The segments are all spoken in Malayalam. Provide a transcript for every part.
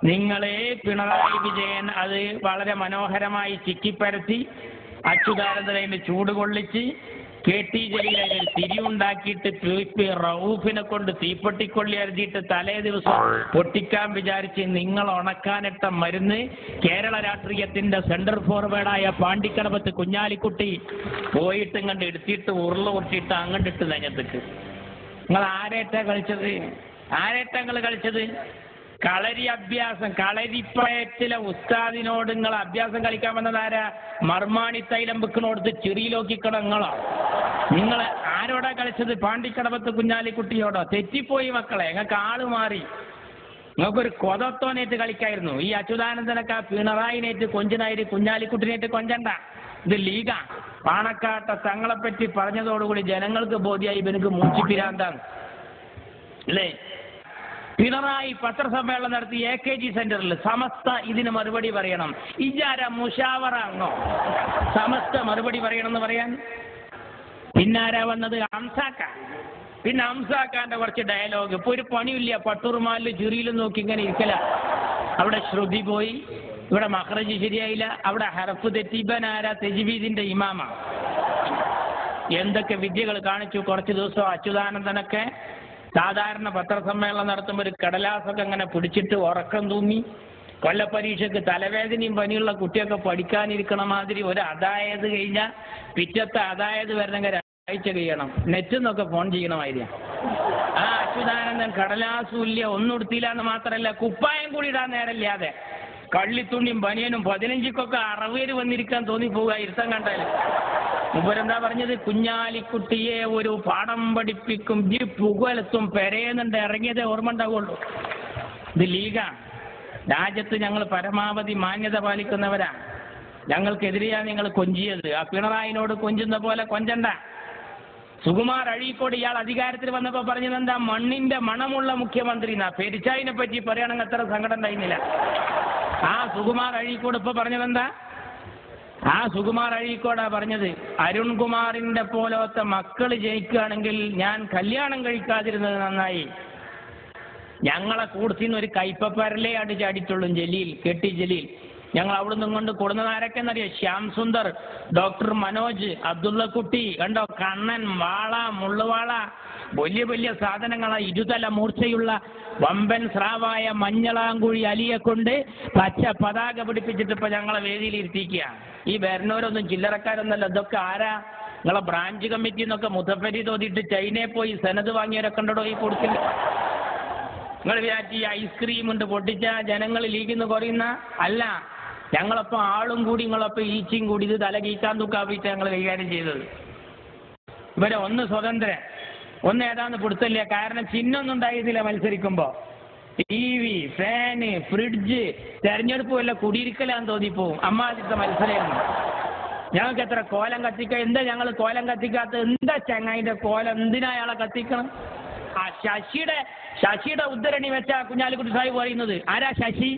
നിങ്ങളെ പിണറായി വിജയൻ അത് വളരെ മനോഹരമായി ചിക്കിപ്പരത്തി അച്യുതാനന്ദനെ ചൂട് കൊള്ളിച്ച് KT ജലീലിനെ തിരിയുണ്ടാക്കിയിട്ട് പി റൌഫിനെ കൊണ്ട് തീപ്പെട്ടിക്കൊള്ളി അരിഞ്ഞിട്ട് തലേ ദിവസം പൊട്ടിക്കാൻ വിചാരിച്ച് നിങ്ങൾ ഉണക്കാനിട്ട മരുന്ന് കേരള രാഷ്ട്രീയത്തിന്റെ സെന്റർ ഫോർവേഡായ പാണ്ടിക്കടവത്ത് കുഞ്ഞാലിക്കുട്ടി പോയിട്ട് ഇങ്ങോട്ട് എടുത്തിട്ട് ഉരുള പൊട്ടിയിട്ട് അങ്ങോട്ടിട്ട് നെഞ്ഞത്തേക്ക്. നിങ്ങൾ ആരേറ്റാ കളിച്ചത്? ആരേറ്റങ്ങൾ കളിച്ചത്? കളരി അഭ്യാസം. കളരിപ്പയറ്റിലെ ഉസ്താദിനോട് നിങ്ങൾ അഭ്യാസം കളിക്കാൻ വന്നതാരാ? മർമാണി തൈലം വെക്കണോടത്ത് ചെറിയിലോക്കിക്കടങ്ങളോ? നിങ്ങൾ ആരോടാ കളിച്ചത്? പാണ്ടിക്കടവത്ത് കുഞ്ഞാലിക്കുട്ടിയോടോ? തെറ്റിപ്പോയി മക്കളെ, നിങ്ങൾക്ക് ആള് മാറി. നിങ്ങൾക്കൊരു കൊതത്തോനേറ്റ് കളിക്കായിരുന്നു. ഈ അച്യുതാനന്ദനൊക്കെ പിണറായിനേറ്റ് കൊഞ്ചനായിട്ട് കുഞ്ഞാലിക്കുട്ടിനേറ്റ് കൊഞ്ചണ്ട. ഇത് ലീഗാ. പാണക്കാട്ട തങ്ങളെപ്പറ്റി പറഞ്ഞതോടുകൂടി ജനങ്ങൾക്ക് ബോധ്യായി ഇവനക്ക് മൂച്ചിപ്പിരാന്താണ് അല്ലേ? പിണറായി പത്രസമ്മേളനം നടത്തി AKG സെന്ററിൽ. സമസ്ത ഇതിന് മറുപടി പറയണം. ഇജാര മുഷാവറ ആണോ സമസ്ത മറുപടി പറയണമെന്ന് പറയാൻ? പിന്നാരാ വന്നത്? ഹംസാക്ക. പിന്നെ ഹംസാക്കാന്റെ കുറച്ച് ഡയലോഗ്. ഇപ്പൊ ഒരു പണിയില്ല, പട്ടൂർമാലിൽ ചുരിയിലും നോക്കി ഇങ്ങനെ ഇരിക്കല. അവിടെ ശ്രുതി പോയി, ഇവിടെ മഖ്റജ് ശരിയായില്ല, അവിടെ ഹർഫ് തെറ്റിബനാരാ? തജ്വീദിന്റെ ഇമാമ. എന്തൊക്കെ വിദ്യകൾ കാണിച്ചു. കുറച്ച് ദിവസം അച്യുതാനന്ദനൊക്കെ സാധാരണ പത്രസമ്മേളനം നടത്തുമ്പോൾ ഒരു കടലാസൊക്കെ അങ്ങനെ പിടിച്ചിട്ട് ഉറക്കം തൂങ്ങി. കൊല്ലപ്പരീക്ഷയ്ക്ക് തലവേദനയും പനിയുള്ള കുട്ടിയൊക്കെ പഠിക്കാനിരിക്കണ മാതിരി ഒരു അതായത് കഴിഞ്ഞാൽ പിറ്റത്തെ അതായത് വരണമെങ്കിൽ ഒരാഴ്ച കഴിയണം. നെറ്റിൽ നിന്നൊക്കെ ഫോൺ ചെയ്യണമായിരിക്കും. ആ അച്യുതാനന്ദൻ കടലാസൂല്യ ഒന്നും എടുത്തില്ല എന്ന് മാത്രമല്ല, കുപ്പായം കൂടി ഇടാൻ നേരമില്ലാതെ കള്ളിത്തുണിയും ബനിയനും 15-ക്കൊക്കെ 60 വന്നിരിക്കാൻ തോന്നിപ്പോവുക ഇരുത്തം കണ്ടാല്. മുമ്പരെന്താ പറഞ്ഞത്? കുഞ്ഞാലിക്കുട്ടിയെ ഒരു പാഠം പഠിപ്പിക്കും ഈ പുകലത്തും പെരയുന്നുണ്ട് ഇറങ്ങിയതേ ഓർമ്മ ഉണ്ടാവുള്ളൂ. ഇത് ലീഗാ. രാജ്യത്ത് ഞങ്ങൾ പരമാവധി മാന്യത പാലിക്കുന്നവരാ. ഞങ്ങൾക്കെതിരെയാ നിങ്ങൾ കൊഞ്ചിയത്. ആ പിണറായിനോട് കൊഞ്ചുന്ന പോലെ കൊഞ്ചണ്ട. സുകുമാർ അഴീക്കോട് ഇയാൾ അധികാരത്തിൽ വന്നപ്പോൾ പറഞ്ഞത് എന്താ? മണ്ണിന്റെ മണമുള്ള മുഖ്യമന്ത്രി എന്നാ. പെരിച്ചായിനെ പറ്റി പറയുകയാണെങ്കിൽ അത്ര സങ്കടം ഉണ്ടായിരുന്നില്ല. ആ സുകുമാർ അഴീക്കോട് ഇപ്പൊ പറഞ്ഞതെന്താ? ആ സുകുമാർ അഴീക്കോടാ പറഞ്ഞത്, അരുൺകുമാറിന്റെ പോലത്തെ മക്കള് ജയിക്കുകയാണെങ്കിൽ ഞാൻ കല്യാണം കഴിക്കാതിരുന്നത് നന്നായി. ഞങ്ങളെ കൂടത്തിന്ന് ഒരു കൈപ്പപ്പരലേ അടിച്ചാടിയിട്ടുള്ളൂ ജലീൽ, KT ജലീൽ. ഞങ്ങൾ അവിടെ നിന്നും കൊണ്ട് കൊടുന്നത് ആരൊക്കെന്നറിയോ? ശ്യാം സുന്ദർ, ഡോക്ടർ മനോജ്, അബ്ദുള്ളക്കുട്ടി, കണ്ടോ കണ്ണൻ, വാള, മുള്ളുവാള, വലിയ വലിയ സാധനങ്ങളാ. ഇരുതല മൂർച്ചയുള്ള വമ്പൻ സ്രാവായ മഞ്ഞളാങ്കുഴി അലിയെ കൊണ്ട് പച്ച പതാക പിടിപ്പിച്ചിട്ട് ഇപ്പൊ ഞങ്ങളെ വേദിയിൽ ഇരുത്തിക്കുക. ഈ വരുന്നവരൊന്നും ചില്ലറക്കാരൊന്നല്ല. ഇതൊക്കെ ആരാ? നിങ്ങളെ ബ്രാഞ്ച് കമ്മിറ്റി എന്നൊക്കെ മുസഫരി തോതിയിട്ട് ചൈനയിൽ പോയി സെനത് വാങ്ങിയവരൊക്കെ ഉണ്ടോ ഈ കൊടുക്കില്ല? നിങ്ങൾ വിചാരിച്ച് ഈ ഐസ്ക്രീം ഉണ്ട് പൊട്ടിച്ച ജനങ്ങൾ ലീഗിന്ന് കുറയുന്ന അല്ല. ഞങ്ങളൊപ്പം ആളും കൂടി നിങ്ങളൊപ്പം ഈച്ചയും കൂടി ഇത് തല കീക്കാൻ തൂക്കാപ്പിട്ട് ഞങ്ങൾ കൈകാര്യം ചെയ്തത്. ഇവരെ ഒന്ന് സ്വതന്ത്രൻ, ഒന്ന് ഏതാന്ന് പിടുത്തല്ല. കാരണം ചിഹ്നമൊന്നും ഉണ്ടായിരുന്നില്ല മത്സരിക്കുമ്പോ. TV, ഫാന്, ഫ്രിഡ്ജ്, തെരഞ്ഞെടുപ്പ് വല്ല കുടിയിരിക്കലാന്ന് തോന്നിപ്പോവും. അമ്മാതിരത്തെ മത്സരമായിരുന്നു. ഞങ്ങൾക്ക് എത്ര കോലം കത്തിക്ക. എന്താ ഞങ്ങൾ കോലം കത്തിക്കാത്ത? എന്താ ചങ്ങായിന്റെ കോലം? എന്തിനാ അയാളെ കത്തിക്കണം? ആ ശശിയുടെ ഉദ്ധരണി വെച്ചാ കുഞ്ഞാലിക്കുട്ടി സാഹിബ് പറയുന്നത്. ആരാ ശശി?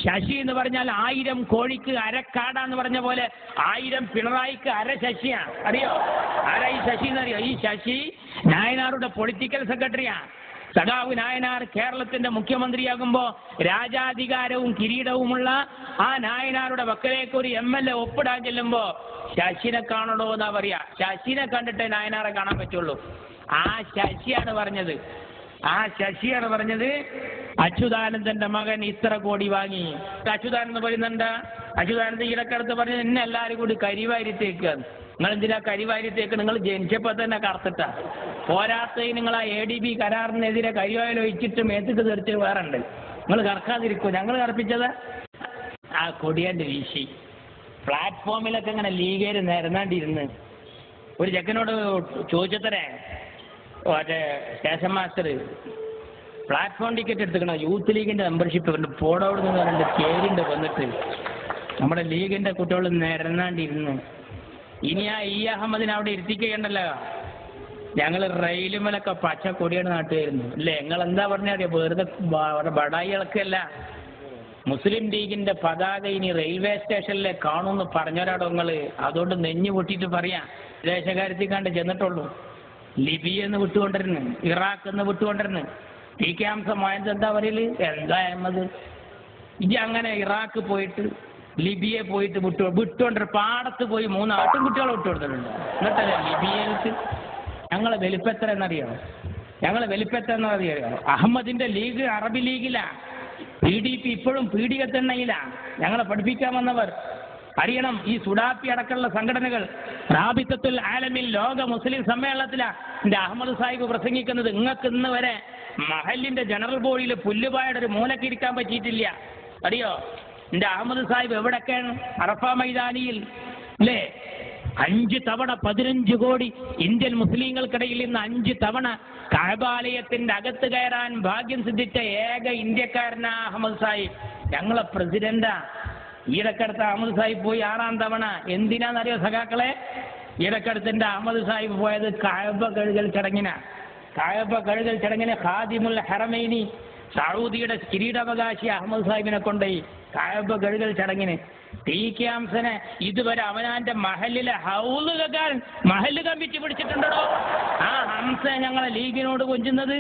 ശശി എന്ന് പറഞ്ഞാൽ 1000 കോഴിക്ക് അരക്കാടാന്ന് പറഞ്ഞ പോലെ 1000 പിണറായിക്ക് അര ശശിയാണ്. അറിയോ ആരാ ഈ ശശി എന്നറിയോ? ഈ ശശി നായനാറുടെ പൊളിറ്റിക്കൽ സെക്രട്ടറിയാ. സഖാവ് നായനാർ കേരളത്തിന്റെ മുഖ്യമന്ത്രിയാകുമ്പോ രാജാധികാരവും കിരീടവുമുള്ള ആ നായനാറുടെ വക്കലേക്ക് ഒരു MLA ഒപ്പിടാൻ ചെല്ലുമ്പോ ശശിനെ കാണണോ എന്നാ പറയാ. ശശിനെ കണ്ടിട്ടേ നായനാറെ കാണാൻ പറ്റുള്ളൂ. ആ ശശിയാണ് പറഞ്ഞത് അച്യുതാനന്ദന്റെ മകൻ ഇത്ര കോടി വാങ്ങി. അച്യുതാനന്ദൻ പറയുന്നുണ്ട്. അച്യുതാനന്ദൻ ഇടക്കടുത്ത് പറഞ്ഞത് എന്നെ എല്ലാവരും കൂടി കരിവാരിത്തേക്ക്. നിങ്ങൾ എന്തിനാ കരിവാരിത്തേക്ക്? നിങ്ങൾ ജനിച്ചപ്പോ തന്നെ കറുത്തിട്ടാ. പോരാത്തതിന് നിങ്ങൾ ആ ADB കരാറിനെതിരെ കരിവായിൽ ഒഴിച്ചിട്ട് മേത്തേക്ക് തെറിച്ച് വേറെ ഉണ്ട്. നിങ്ങൾ കറക്കാതിരിക്കോ? ഞങ്ങൾ കറപ്പിച്ചത് ആ കൊടിയാൻ്റെ വീശി. പ്ലാറ്റ്ഫോമിലൊക്കെ ഇങ്ങനെ ലീഗേര് നിരന്നാണ്ടിരുന്ന് ഒരു ചെക്കനോട് ചോദിച്ചത്രേ, മറ്റേ സ്റ്റേഷൻ മാസ്റ്റർ പ്ലാറ്റ്ഫോം ടിക്കറ്റ് എടുത്തുക്കണം, യൂത്ത് ലീഗിന്റെ മെമ്പർഷിപ്പ് പോടോട് നിന്ന് പറഞ്ഞിട്ട് കേരിണ്ട് വന്നിട്ട് നമ്മുടെ ലീഗിന്റെ കുട്ടികൾ നിരന്നാണ്ടിരുന്ന്. ഇനി ആ അഹമ്മദിനെ അവിടെ ഇരുത്തിക്കണ്ടല്ലോ. ഞങ്ങൾ റെയിലുമലൊക്കെ പച്ച കൊടിയാണ് നാട്ടുകാരുന്നു അല്ലേ? നിങ്ങൾ എന്താ പറഞ്ഞറിയോ? വെറുതെ ബടായി ഇളക്കല്ല. മുസ്ലിം ലീഗിന്റെ പതാക ഇനി റെയിൽവേ സ്റ്റേഷനിലെ കാണുമെന്ന് പറഞ്ഞവരാടോ നിങ്ങള്. അതുകൊണ്ട് നെഞ്ഞു പൊട്ടിയിട്ട് പറയാം, വിദേശകാര്യത്തിൽ കണ്ട് ചെന്നിട്ടുള്ളൂ. ലിബിയെന്ന് വിട്ടുകൊണ്ടിരുന്നു, ഇറാഖ് എന്ന് വിട്ടുകൊണ്ടിരുന്നു. TK ഹംസ മോയന്ത് എന്താ പറയല്? എന്താ അഹമ്മദ്? ഇജ്ജ് അങ്ങനെ ഇറാഖ് പോയിട്ട് ലിബിയെ പോയിട്ട് വിട്ടുകൊണ്ടൊരു പാടത്ത് പോയി 3 ആട്ടിൻകുട്ടികളെ വിട്ടുകൊടുത്തിട്ടുണ്ട്. എന്നിട്ടല്ലേ ലിബിയയിലേക്ക് ഞങ്ങളെ വലിപ്പത്ര എന്നറിയോ? ഞങ്ങളെ വലിപ്പത്ര എന്നറിയോ? അഹമ്മദിന്റെ ലീഗ് അറബി ലീഗിലാ, PDP ഇപ്പോഴും പീഡികത്തെണ്ണയിലാ. ഞങ്ങളെ പഠിപ്പിക്കാൻ വന്നവർ അറിയണം. ഈ സുഡാപ്പി അടക്കമുള്ള സംഘടനകൾ റാബിത്തത്തുൽ ആലമിൽ ലോക മുസ്ലിം സമ്മേളനത്തിലാ എന്റെ അഹമ്മദ് സാഹിബ് പ്രസംഗിക്കുന്നത്. നിങ്ങൾക്ക് ഇന്ന് വരെ മഹലിന്റെ ജനറൽ ബോഡിയിൽ പുല്ലുപായുടെ ഒരു മൂലക്ക് ഇരിക്കാൻ പറ്റിയിട്ടില്ല. അറിയോ എന്റെ അഹമ്മദ് സാഹിബ് എവിടൊക്കെയാണ്? അറഫ മൈതാനിയിൽ അല്ലേ 5 തവണ 15 കോടി ഇന്ത്യൻ മുസ്ലിങ്ങൾക്കിടയിൽ നിന്ന് 5 തവണ കഅബാലയത്തിന്റെ അകത്ത് കയറാൻ ഭാഗ്യം സിദ്ധിച്ച ഏക ഇന്ത്യക്കാരനാ അഹമ്മദ് സാഹിബ്. ഞങ്ങളെ പ്രസിഡന്റാ. ഈടക്കടുത്ത് അഹമ്മദ് സാഹിബ് പോയി 6ാം തവണ. എന്തിനാന്നറിയോ സഖാക്കളെ? ഈടക്കടുത്തിന്റെ അഹമ്മദ് സാഹിബ് പോയത് കഅബ കഴുകൽ ചടങ്ങിനാ. കഅബ കഴുകൽ ചടങ്ങിന് ഖാദിമുൽ ഹറമൈനി സൗദിയുടെ കിരീടാവകാശി അഹമ്മദ് സാഹിബിനെ കൊണ്ടുപോയി കഅബ കഴുകൽ ചടങ്ങിന്. TK ഹംസനെ ഇതുവരെ അവനാന്റെ മഹലിലെ ഹൗല് കക്കാൻ മഹല് കമ്മിറ്റി പിടിച്ചിട്ടുണ്ടോ? ആ ഹംസ ഞങ്ങളെ ലീഗിനോട് കൊഞ്ചുന്നത്